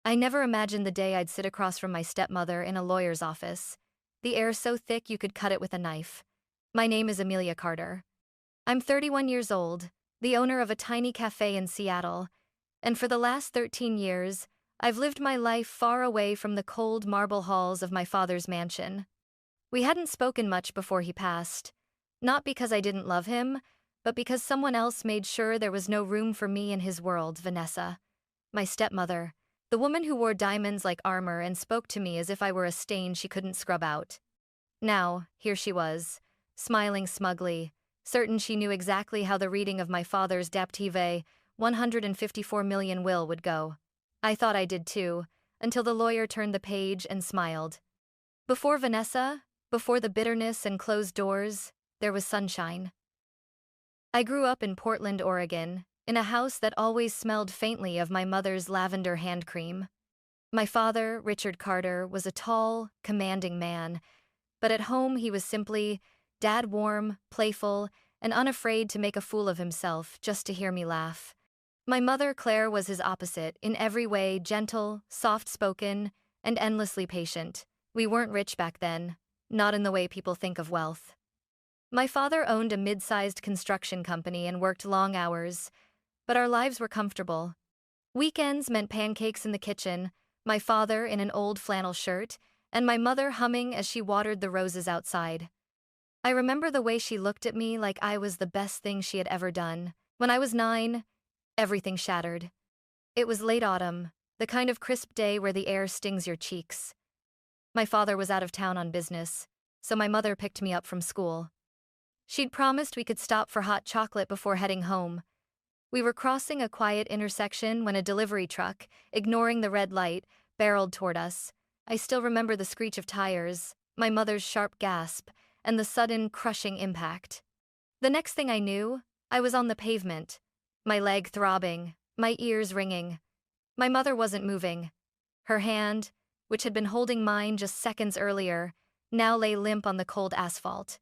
I never imagined the day I'd sit across from my stepmother in a lawyer's office, the air so thick you could cut it with a knife. My name is Emilia Carter. I'm 31 years old, the owner of a tiny cafe in Seattle, and for the last 13 years, I've lived my life far away from the cold marble halls of my father's mansion. We hadn't spoken much before he passed, not because I didn't love him, but because someone else made sure there was no room for me in his world, Vanessa. My stepmother, the woman who wore diamonds like armor and spoke to me as if I were a stain she couldn't scrub out. Now, here she was, smiling smugly, certain she knew exactly how the reading of my father's Daptive 154 million will would go. I thought I did too, until the lawyer turned the page and smiled. Before Vanessa, before the bitterness and closed doors, there was sunshine. I grew up in Portland, Oregon, in a house that always smelled faintly of my mother's lavender hand cream. My father, Richard Carter, was a tall, commanding man, but at home he was simply dad, warm, playful, and unafraid to make a fool of himself just to hear me laugh. My mother, Claire, was his opposite, in every way gentle, soft-spoken, and endlessly patient. We weren't rich back then, not in the way people think of wealth. My father owned a mid-sized construction company and worked long hours, but our lives were comfortable. Weekends meant pancakes in the kitchen, my father in an old flannel shirt, and my mother humming as she watered the roses outside. I remember the way she looked at me like I was the best thing she had ever done. When I was 9, everything shattered. It was late autumn, the kind of crisp day where the air stings your cheeks. My father was out of town on business, so my mother picked me up from school. She'd promised we could stop for hot chocolate before heading home. We were crossing a quiet intersection when a delivery truck, ignoring the red light, barreled toward us. I still remember the screech of tires, my mother's sharp gasp, and the sudden, crushing impact. The next thing I knew, I was on the pavement, my leg throbbing, my ears ringing. My mother wasn't moving. Her hand, which had been holding mine just seconds earlier, now lay limp on the cold asphalt.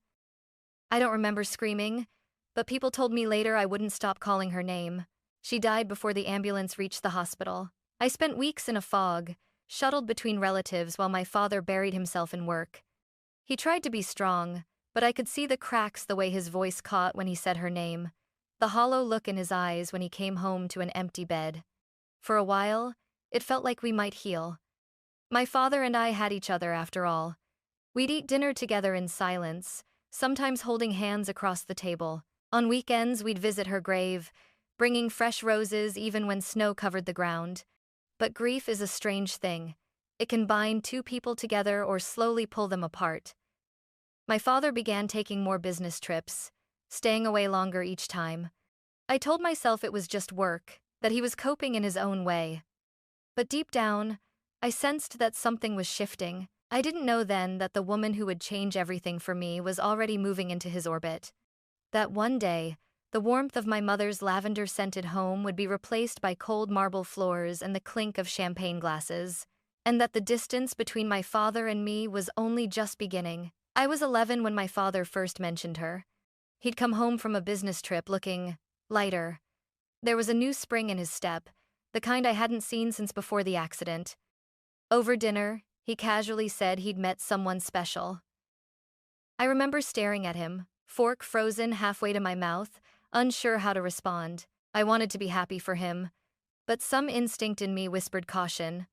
I don't remember screaming, but people told me later I wouldn't stop calling her name. She died before the ambulance reached the hospital. I spent weeks in a fog, shuttled between relatives while my father buried himself in work. He tried to be strong, but I could see the cracks the way his voice caught when he said her name, the hollow look in his eyes when he came home to an empty bed. For a while, it felt like we might heal. My father and I had each other after all. We'd eat dinner together in silence, sometimes holding hands across the table. On weekends, we'd visit her grave, bringing fresh roses even when snow covered the ground. But grief is a strange thing. It can bind two people together or slowly pull them apart. My father began taking more business trips, staying away longer each time. I told myself it was just work, that he was coping in his own way. But deep down, I sensed that something was shifting. I didn't know then that the woman who would change everything for me was already moving into his orbit. That one day, the warmth of my mother's lavender-scented home would be replaced by cold marble floors and the clink of champagne glasses, and that the distance between my father and me was only just beginning. I was 11 when my father first mentioned her. He'd come home from a business trip looking lighter. There was a new spring in his step, the kind I hadn't seen since before the accident. Over dinner, he casually said he'd met someone special. I remember staring at him, fork frozen halfway to my mouth, unsure how to respond. I wanted to be happy for him, but some instinct in me whispered caution.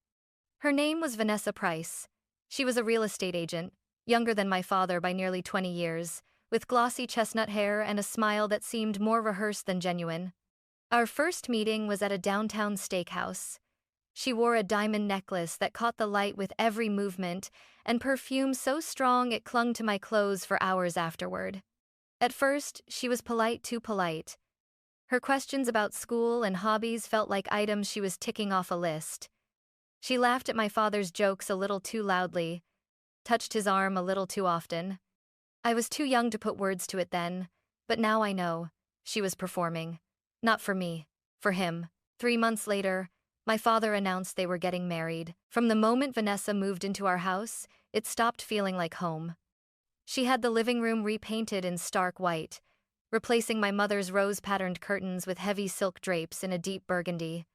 Her name was Vanessa Price. She was a real estate agent, younger than my father by nearly 20 years, with glossy chestnut hair and a smile that seemed more rehearsed than genuine. Our first meeting was at a downtown steakhouse. She wore a diamond necklace that caught the light with every movement, and perfume so strong it clung to my clothes for hours afterward. At first, she was polite, too polite. Her questions about school and hobbies felt like items she was ticking off a list. She laughed at my father's jokes a little too loudly, touched his arm a little too often. I was too young to put words to it then, but now I know. She was performing. Not for me, for him. 3 months later, my father announced they were getting married. From the moment Vanessa moved into our house, it stopped feeling like home. She had the living room repainted in stark white, replacing my mother's rose-patterned curtains with heavy silk drapes in a deep burgundy.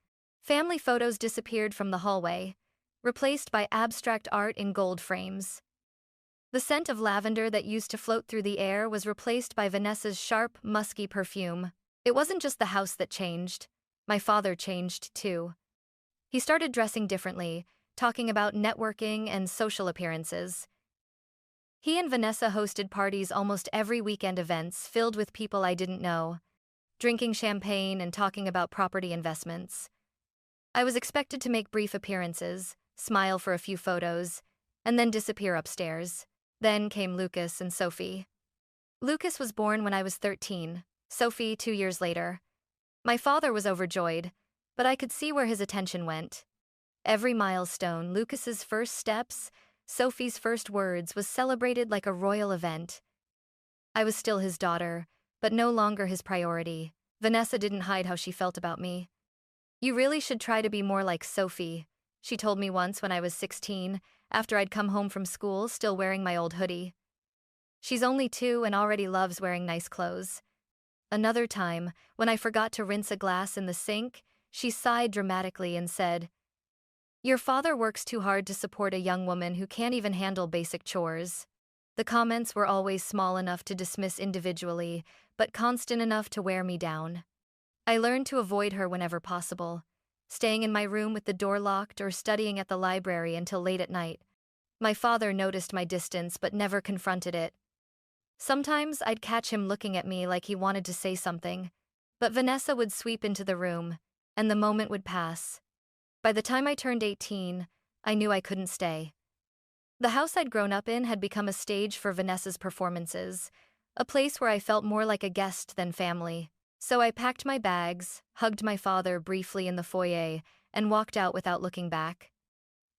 Family photos disappeared from the hallway, replaced by abstract art in gold frames. The scent of lavender that used to float through the air was replaced by Vanessa's sharp, musky perfume. It wasn't just the house that changed. My father changed too. He started dressing differently, talking about networking and social appearances. He and Vanessa hosted parties almost every weekend, events filled with people I didn't know, drinking champagne and talking about property investments. I was expected to make brief appearances, smile for a few photos, and then disappear upstairs. Then came Lucas and Sophie. Lucas was born when I was 13, Sophie 2 years later. My father was overjoyed, but I could see where his attention went. Every milestone, Lucas's first steps, Sophie's first words, was celebrated like a royal event. I was still his daughter, but no longer his priority. Vanessa didn't hide how she felt about me. "You really should try to be more like Sophie," she told me once when I was 16, after I'd come home from school still wearing my old hoodie. "She's only 2 and already loves wearing nice clothes." Another time, when I forgot to rinse a glass in the sink, she sighed dramatically and said, "Your father works too hard to support a young woman who can't even handle basic chores." The comments were always small enough to dismiss individually, but constant enough to wear me down. I learned to avoid her whenever possible, staying in my room with the door locked or studying at the library until late at night. My father noticed my distance but never confronted it. Sometimes I'd catch him looking at me like he wanted to say something, but Vanessa would sweep into the room, and the moment would pass. By the time I turned 18, I knew I couldn't stay. The house I'd grown up in had become a stage for Vanessa's performances, a place where I felt more like a guest than family. So I packed my bags, hugged my father briefly in the foyer, and walked out without looking back.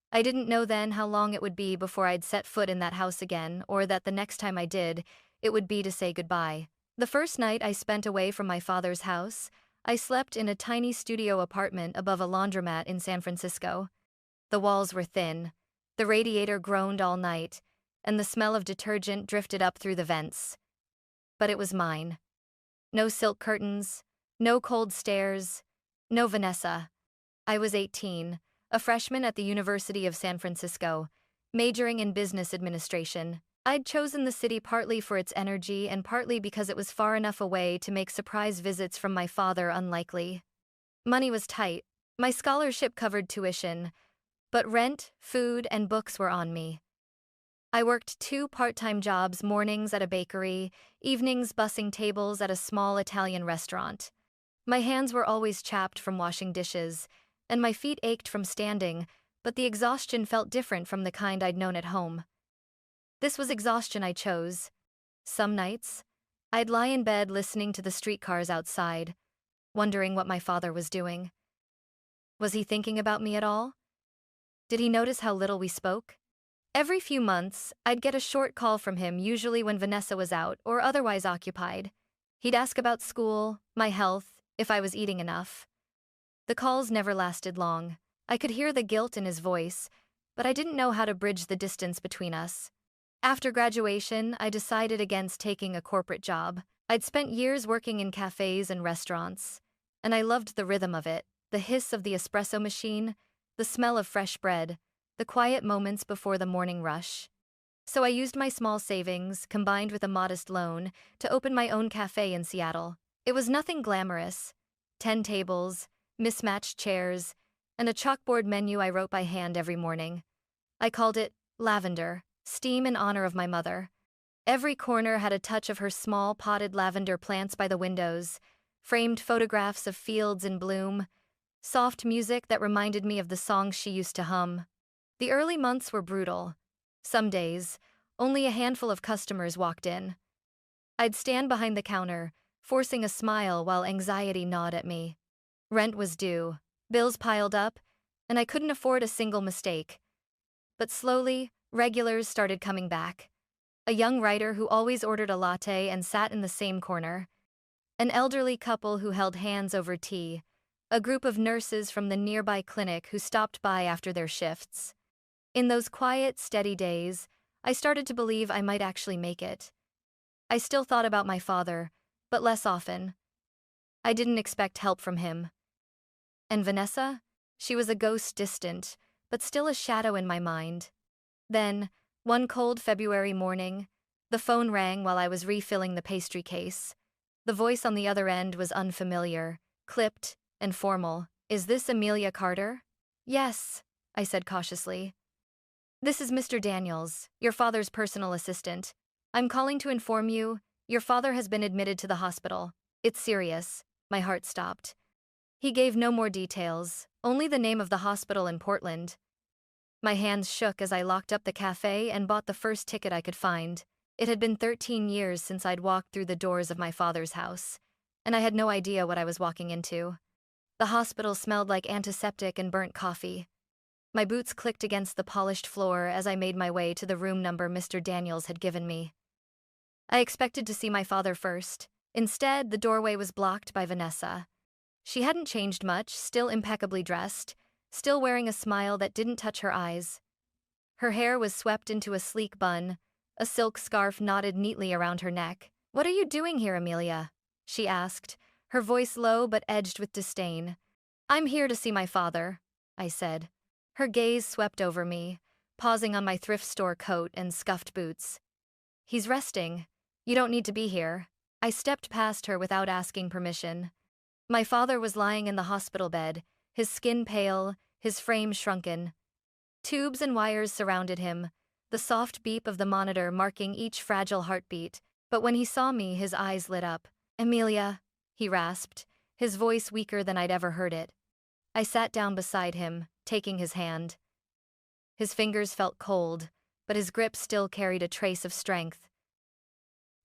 I didn't know then how long it would be before I'd set foot in that house again, or that the next time I did, it would be to say goodbye. The first night I spent away from my father's house, I slept in a tiny studio apartment above a laundromat in San Francisco. The walls were thin, the radiator groaned all night, and the smell of detergent drifted up through the vents. But it was mine. No silk curtains, no cold stairs, no Vanessa. I was 18, a freshman at the University of San Francisco, majoring in business administration. I'd chosen the city partly for its energy and partly because it was far enough away to make surprise visits from my father unlikely. Money was tight. My scholarship covered tuition, but rent, food, and books were on me. I worked 2 part-time jobs, mornings at a bakery, evenings bussing tables at a small Italian restaurant. My hands were always chapped from washing dishes, and my feet ached from standing, but the exhaustion felt different from the kind I'd known at home. This was exhaustion I chose. Some nights, I'd lie in bed listening to the streetcars outside, wondering what my father was doing. Was he thinking about me at all? Did he notice how little we spoke? Every few months, I'd get a short call from him, usually when Vanessa was out or otherwise occupied. He'd ask about school, my health, if I was eating enough. The calls never lasted long. I could hear the guilt in his voice, but I didn't know how to bridge the distance between us. After graduation, I decided against taking a corporate job. I'd spent years working in cafes and restaurants, and I loved the rhythm of it, the hiss of the espresso machine, the smell of fresh bread, the quiet moments before the morning rush. So I used my small savings, combined with a modest loan, to open my own cafe in Seattle. It was nothing glamorous. 10 tables, mismatched chairs, and a chalkboard menu I wrote by hand every morning. I called it Lavender, steam in honor of my mother. Every corner had a touch of her small potted lavender plants by the windows, framed photographs of fields in bloom, soft music that reminded me of the songs she used to hum. The early months were brutal. Some days, only a handful of customers walked in. I'd stand behind the counter, forcing a smile while anxiety gnawed at me. Rent was due, bills piled up, and I couldn't afford a single mistake. But slowly, regulars started coming back. A young writer who always ordered a latte and sat in the same corner. An elderly couple who held hands over tea. A group of nurses from the nearby clinic who stopped by after their shifts. In those quiet, steady days, I started to believe I might actually make it. I still thought about my father, but less often. I didn't expect help from him. And Vanessa? She was a ghost distant, but still a shadow in my mind. Then, one cold February morning, the phone rang while I was refilling the pastry case. The voice on the other end was unfamiliar, clipped, and formal. "Is this Emilia Carter?" "Yes," I said cautiously. "This is Mr. Daniels, your father's personal assistant. I'm calling to inform you, your father has been admitted to the hospital. It's serious." My heart stopped. He gave no more details, only the name of the hospital in Portland. My hands shook as I locked up the cafe and bought the first ticket I could find. It had been 13 years since I'd walked through the doors of my father's house, and I had no idea what I was walking into. The hospital smelled like antiseptic and burnt coffee. My boots clicked against the polished floor as I made my way to the room number Mr. Daniels had given me. I expected to see my father first. Instead, the doorway was blocked by Vanessa. She hadn't changed much, still impeccably dressed, still wearing a smile that didn't touch her eyes. Her hair was swept into a sleek bun, a silk scarf knotted neatly around her neck. "What are you doing here, Emilia?" she asked, her voice low but edged with disdain. "I'm here to see my father," I said. Her gaze swept over me, pausing on my thrift store coat and scuffed boots. "He's resting. You don't need to be here." I stepped past her without asking permission. My father was lying in the hospital bed, his skin pale, his frame shrunken. Tubes and wires surrounded him, the soft beep of the monitor marking each fragile heartbeat. But when he saw me, his eyes lit up. "Emilia," he rasped, his voice weaker than I'd ever heard it. I sat down beside him, taking his hand. His fingers felt cold, but his grip still carried a trace of strength.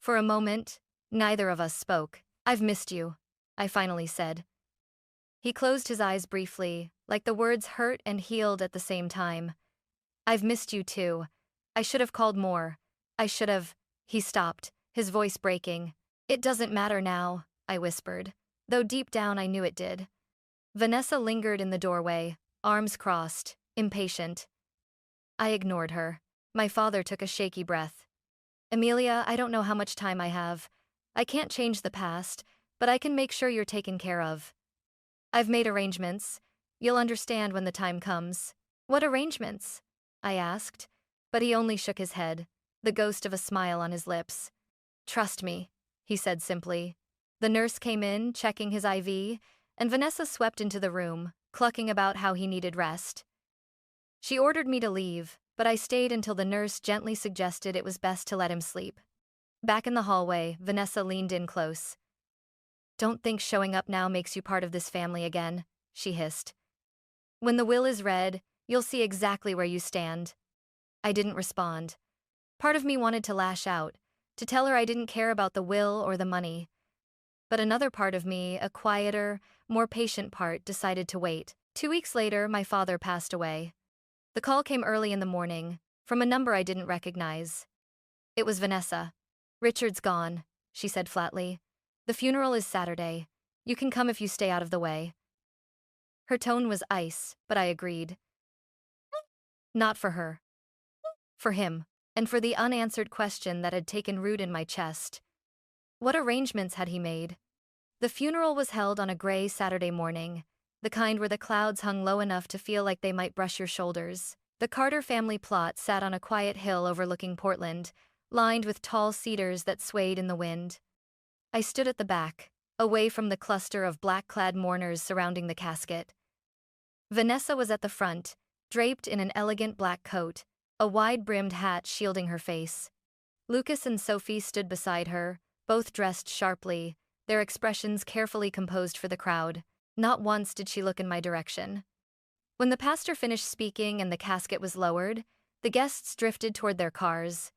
For a moment, neither of us spoke. "I've missed you," I finally said. He closed his eyes briefly, like the words hurt and healed at the same time. "I've missed you too. I should have called more. I should have—" He stopped, his voice breaking. "It doesn't matter now," I whispered, though deep down I knew it did. Vanessa lingered in the doorway, arms crossed, impatient. I ignored her. My father took a shaky breath. "Emilia, I don't know how much time I have. I can't change the past, but I can make sure you're taken care of. I've made arrangements. You'll understand when the time comes." "What arrangements?" I asked, but he only shook his head, the ghost of a smile on his lips. "Trust me," he said simply. The nurse came in, checking his IV, and Vanessa swept into the room, clucking about how he needed rest. She ordered me to leave, but I stayed until the nurse gently suggested it was best to let him sleep. Back in the hallway, Vanessa leaned in close. "Don't think showing up now makes you part of this family again," she hissed. "When the will is read, you'll see exactly where you stand." I didn't respond. Part of me wanted to lash out, to tell her I didn't care about the will or the money. But another part of me, a quieter, more patient part, decided to wait. 2 weeks later, my father passed away. The call came early in the morning, from a number I didn't recognize. It was Vanessa. "Richard's gone," she said flatly. "The funeral is Saturday. You can come if you stay out of the way." Her tone was ice, but I agreed. Not for her. For him, and for the unanswered question that had taken root in my chest. What arrangements had he made? The funeral was held on a gray Saturday morning, the kind where the clouds hung low enough to feel like they might brush your shoulders. The Carter family plot sat on a quiet hill overlooking Portland, lined with tall cedars that swayed in the wind. I stood at the back, away from the cluster of black-clad mourners surrounding the casket. Vanessa was at the front, draped in an elegant black coat, a wide-brimmed hat shielding her face. Lucas and Sophie stood beside her, both dressed sharply, their expressions carefully composed for the crowd. Not once did she look in my direction. When the pastor finished speaking and the casket was lowered, the guests drifted toward their cars.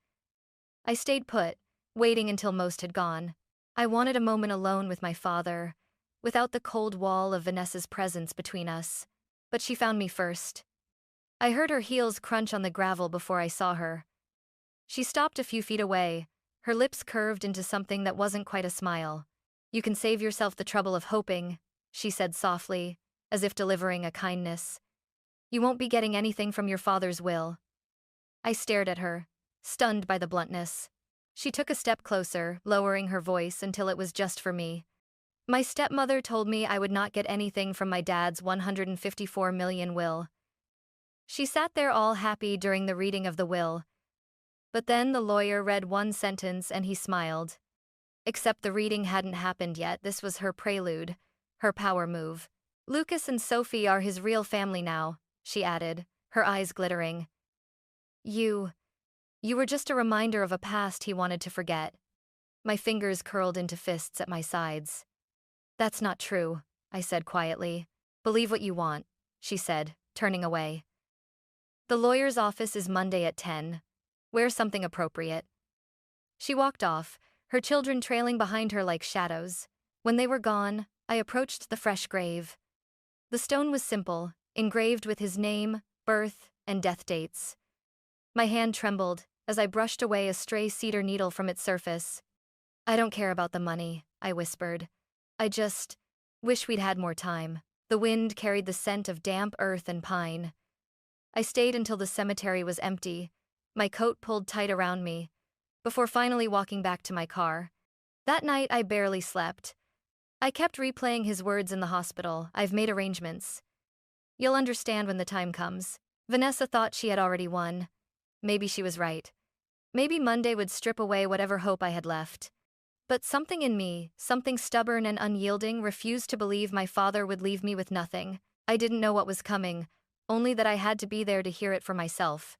I stayed put, waiting until most had gone. I wanted a moment alone with my father, without the cold wall of Vanessa's presence between us. But she found me first. I heard her heels crunch on the gravel before I saw her. She stopped a few feet away, her lips curved into something that wasn't quite a smile. "You can save yourself the trouble of hoping," she said softly, as if delivering a kindness. "You won't be getting anything from your father's will." I stared at her, stunned by the bluntness. She took a step closer, lowering her voice until it was just for me. My stepmother told me I would not get anything from my dad's 154 million will. She sat there all happy during the reading of the will. But then the lawyer read one sentence and he smiled. Except the reading hadn't happened yet, this was her prelude, her power move. Lucas and Sophie are his real family now, she added, her eyes glittering. You were just a reminder of a past he wanted to forget. My fingers curled into fists at my sides. That's not true, I said quietly. Believe what you want, she said, turning away. The lawyer's office is Monday at 10. Wear something appropriate. She walked off, her children trailing behind her like shadows. When they were gone, I approached the fresh grave. The stone was simple, engraved with his name, birth, and death dates. My hand trembled as I brushed away a stray cedar needle from its surface. I don't care about the money, I whispered. I just wish we'd had more time. The wind carried the scent of damp earth and pine. I stayed until the cemetery was empty, my coat pulled tight around me, before finally walking back to my car. That night I barely slept. I kept replaying his words in the hospital. I've made arrangements. You'll understand when the time comes. Vanessa thought she had already won. Maybe she was right. Maybe Monday would strip away whatever hope I had left. But something in me, something stubborn and unyielding, refused to believe my father would leave me with nothing. I didn't know what was coming, only that I had to be there to hear it for myself.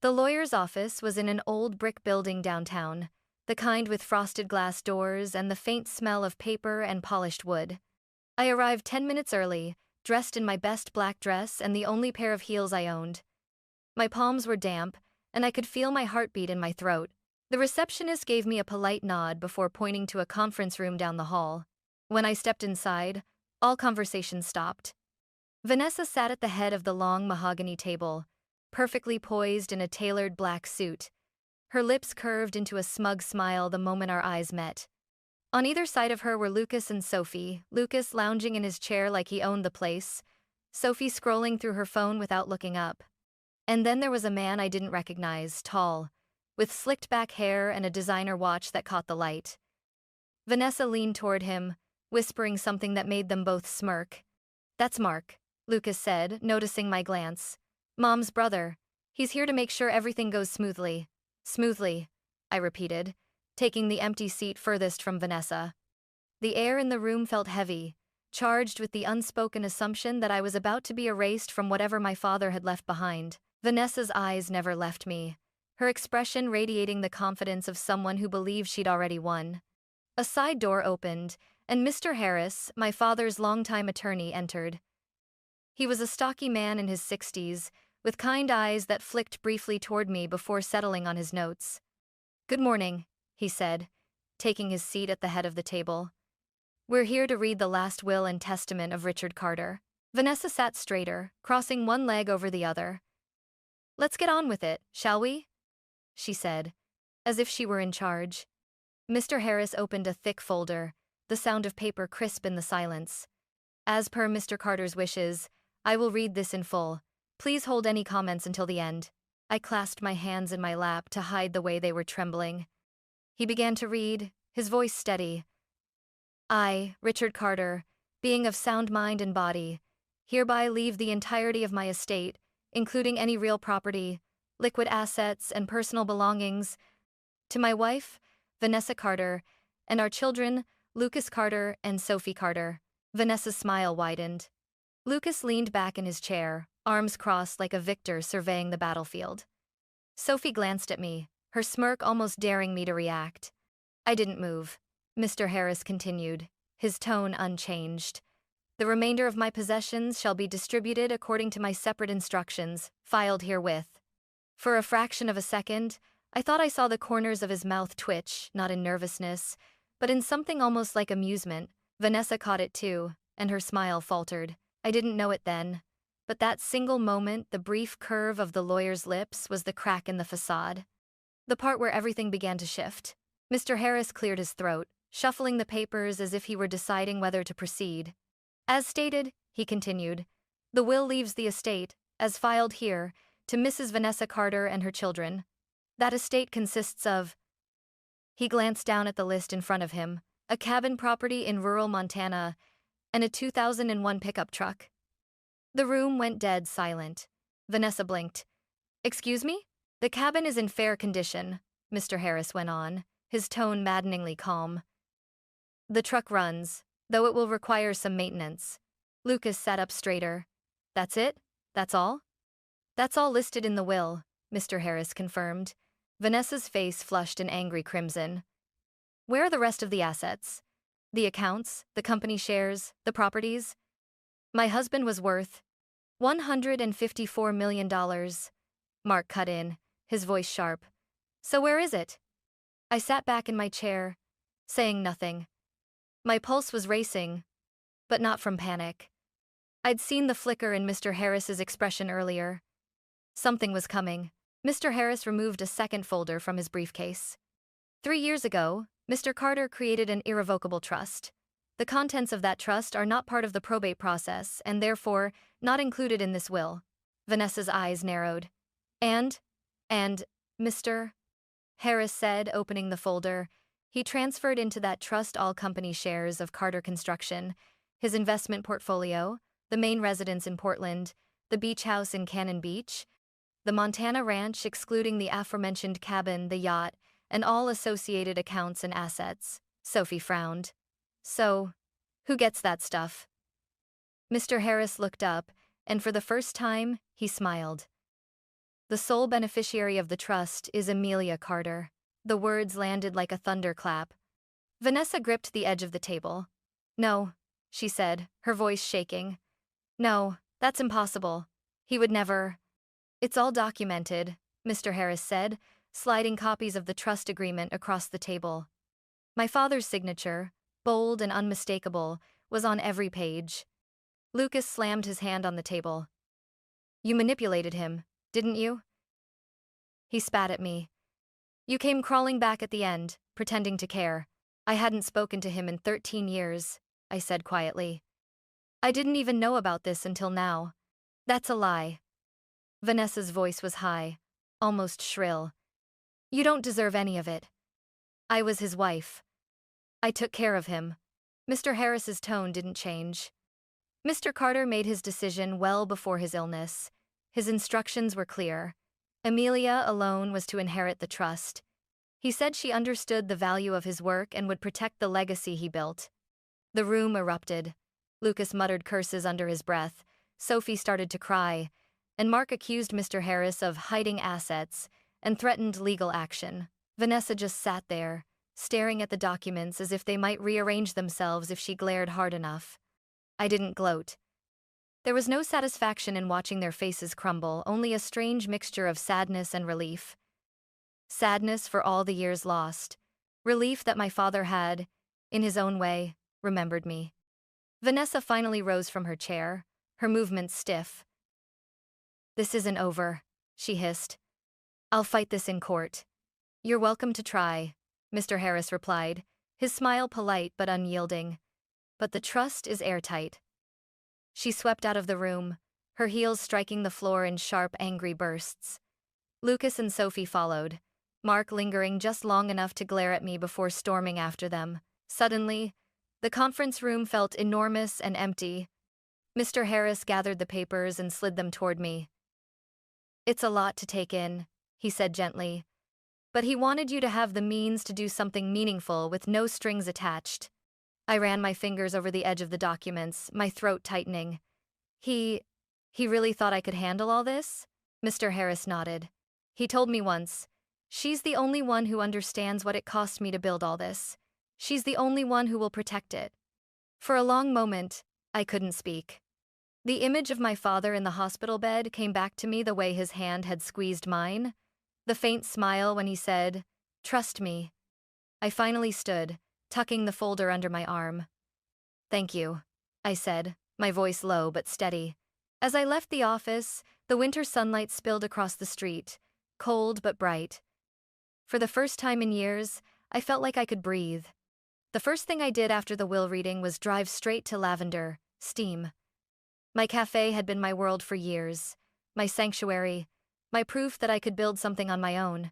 The lawyer's office was in an old brick building downtown, the kind with frosted glass doors and the faint smell of paper and polished wood. I arrived 10 minutes early, dressed in my best black dress and the only pair of heels I owned. My palms were damp, and I could feel my heartbeat in my throat. The receptionist gave me a polite nod before pointing to a conference room down the hall. When I stepped inside, all conversation stopped. Vanessa sat at the head of the long mahogany table, perfectly poised in a tailored black suit. Her lips curved into a smug smile the moment our eyes met. On either side of her were Lucas and Sophie, Lucas lounging in his chair like he owned the place, Sophie scrolling through her phone without looking up. And then there was a man I didn't recognize, tall, with slicked back hair and a designer watch that caught the light. Vanessa leaned toward him, whispering something that made them both smirk. "That's Mark," Lucas said, noticing my glance. "Mom's brother. He's here to make sure everything goes smoothly." "Smoothly," I repeated, taking the empty seat furthest from Vanessa. The air in the room felt heavy, charged with the unspoken assumption that I was about to be erased from whatever my father had left behind. Vanessa's eyes never left me, her expression radiating the confidence of someone who believed she'd already won. A side door opened, and Mr. Harris, my father's longtime attorney, entered. He was a stocky man in his 60s, with kind eyes that flicked briefly toward me before settling on his notes. "Good morning," he said, taking his seat at the head of the table. "We're here to read the last will and testament of Richard Carter." Vanessa sat straighter, crossing one leg over the other. "Let's get on with it, shall we?" she said, as if she were in charge. Mr. Harris opened a thick folder, the sound of paper crisp in the silence. "As per Mr. Carter's wishes, I will read this in full. Please hold any comments until the end." I clasped my hands in my lap to hide the way they were trembling. He began to read, his voice steady. "I, Richard Carter, being of sound mind and body, hereby leave the entirety of my estate, including any real property, liquid assets, and personal belongings, to my wife, Vanessa Carter, and our children, Lucas Carter and Sophie Carter." Vanessa's smile widened. Lucas leaned back in his chair, arms crossed like a victor surveying the battlefield. Sophie glanced at me, her smirk almost daring me to react. I didn't move. Mr. Harris continued, his tone unchanged. "The remainder of my possessions shall be distributed according to my separate instructions, filed herewith." For a fraction of a second, I thought I saw the corners of his mouth twitch, not in nervousness, but in something almost like amusement. Vanessa caught it too, and her smile faltered. I didn't know it then, but that single moment, the brief curve of the lawyer's lips, was the crack in the facade. The part where everything began to shift. Mr. Harris cleared his throat, shuffling the papers as if he were deciding whether to proceed. "As stated," he continued, "the will leaves the estate, as filed here, to Mrs. Vanessa Carter and her children. That estate consists of—" He glanced down at the list in front of him, a cabin property in rural Montana, and a 2001 pickup truck. The room went dead silent. Vanessa blinked. Excuse me? The cabin is in fair condition, Mr. Harris went on, his tone maddeningly calm. The truck runs, though it will require some maintenance. Lucas sat up straighter. That's it? That's all? That's all listed in the will, Mr. Harris confirmed. Vanessa's face flushed an angry crimson. Where are the rest of the assets? The accounts, the company shares, the properties? My husband was worth $154 million. Mark cut in, his voice sharp. So where is it? I sat back in my chair, saying nothing. My pulse was racing, but not from panic. I'd seen the flicker in Mr. Harris's expression earlier. Something was coming. Mr. Harris removed a second folder from his briefcase. 3 years ago, Mr. Carter created an irrevocable trust. The contents of that trust are not part of the probate process and therefore not included in this will. Vanessa's eyes narrowed. And, Mr. Harris said, opening the folder, he transferred into that trust all company shares of Carter Construction, his investment portfolio, the main residence in Portland, the beach house in Cannon Beach, the Montana ranch excluding the aforementioned cabin, the yacht, and all associated accounts and assets. Sophie frowned. So, who gets that stuff? Mr. Harris looked up, and for the first time, he smiled. The sole beneficiary of the trust is Emilia Carter. The words landed like a thunderclap. Vanessa gripped the edge of the table. No, she said, her voice shaking. No, that's impossible. He would never. It's all documented, Mr. Harris said, sliding copies of the trust agreement across the table. My father's signature, bold and unmistakable, was on every page. Lucas slammed his hand on the table. You manipulated him, didn't you? He spat at me. You came crawling back at the end, pretending to care. I hadn't spoken to him in 13 years, I said quietly. I didn't even know about this until now. That's a lie. Vanessa's voice was high, almost shrill. You don't deserve any of it. I was his wife. I took care of him. Mr. Harris's tone didn't change. Mr. Carter made his decision well before his illness. His instructions were clear. Emilia alone was to inherit the trust. He said she understood the value of his work and would protect the legacy he built. The room erupted. Lucas muttered curses under his breath. Sophie started to cry, and Mark accused Mr. Harris of hiding assets and threatened legal action. Vanessa just sat there, staring at the documents as if they might rearrange themselves if she glared hard enough. I didn't gloat. There was no satisfaction in watching their faces crumble, only a strange mixture of sadness and relief. Sadness for all the years lost. Relief that my father had, in his own way, remembered me. Vanessa finally rose from her chair, her movements stiff. This isn't over, she hissed. I'll fight this in court. You're welcome to try, Mr. Harris replied, his smile polite but unyielding. But the trust is airtight. She swept out of the room, her heels striking the floor in sharp, angry bursts. Lucas and Sophie followed, Mark lingering just long enough to glare at me before storming after them. Suddenly, the conference room felt enormous and empty. Mr. Harris gathered the papers and slid them toward me. It's a lot to take in, he said gently. But he wanted you to have the means to do something meaningful with no strings attached. I ran my fingers over the edge of the documents, my throat tightening. He really thought I could handle all this? Mr. Harris nodded. He told me once, she's the only one who understands what it cost me to build all this. She's the only one who will protect it. For a long moment, I couldn't speak. The image of my father in the hospital bed came back to me the way his hand had squeezed mine. The faint smile when he said, "Trust me." I finally stood, tucking the folder under my arm. Thank you, I said, my voice low but steady. As I left the office, the winter sunlight spilled across the street, cold but bright. For the first time in years, I felt like I could breathe. The first thing I did after the will reading was drive straight to Lavender, Steam. My cafe had been my world for years, my sanctuary, my proof that I could build something on my own.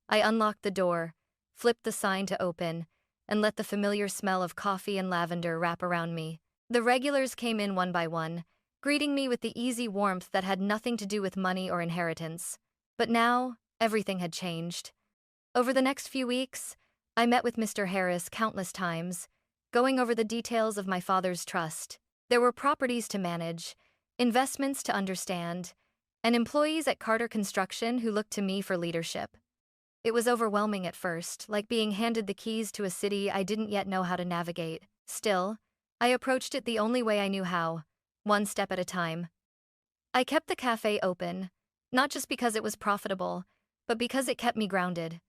I unlocked the door, flipped the sign to open, and let the familiar smell of coffee and lavender wrap around me. The regulars came in one by one, greeting me with the easy warmth that had nothing to do with money or inheritance. But now, everything had changed. Over the next few weeks, I met with Mr. Harris countless times, going over the details of my father's trust. There were properties to manage, investments to understand, and employees at Carter Construction who looked to me for leadership. It was overwhelming at first, like being handed the keys to a city I didn't yet know how to navigate. Still, I approached it the only way I knew how, one step at a time. I kept the cafe open, not just because it was profitable, but because it kept me grounded.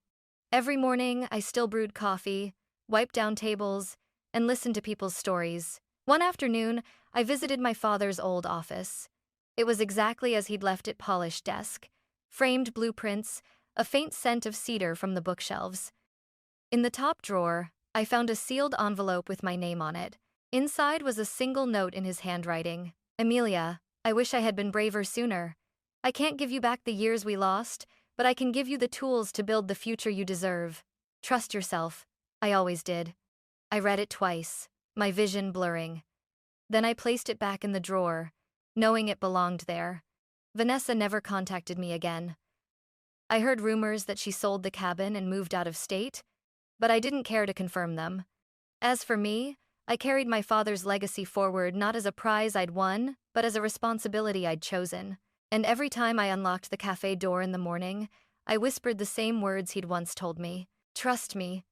Every morning, I still brewed coffee, wiped down tables, and listened to people's stories. One afternoon, I visited my father's old office. It was exactly as he'd left it: polished desk, framed blueprints, a faint scent of cedar from the bookshelves. In the top drawer, I found a sealed envelope with my name on it. Inside was a single note in his handwriting. "Emilia, I wish I had been braver sooner. I can't give you back the years we lost, but I can give you the tools to build the future you deserve. Trust yourself." I always did. I read it twice, my vision blurring. Then I placed it back in the drawer, knowing it belonged there. Vanessa never contacted me again. I heard rumors that she sold the cabin and moved out of state, but I didn't care to confirm them. As for me, I carried my father's legacy forward not as a prize I'd won, but as a responsibility I'd chosen. And every time I unlocked the cafe door in the morning, I whispered the same words he'd once told me. "Trust me,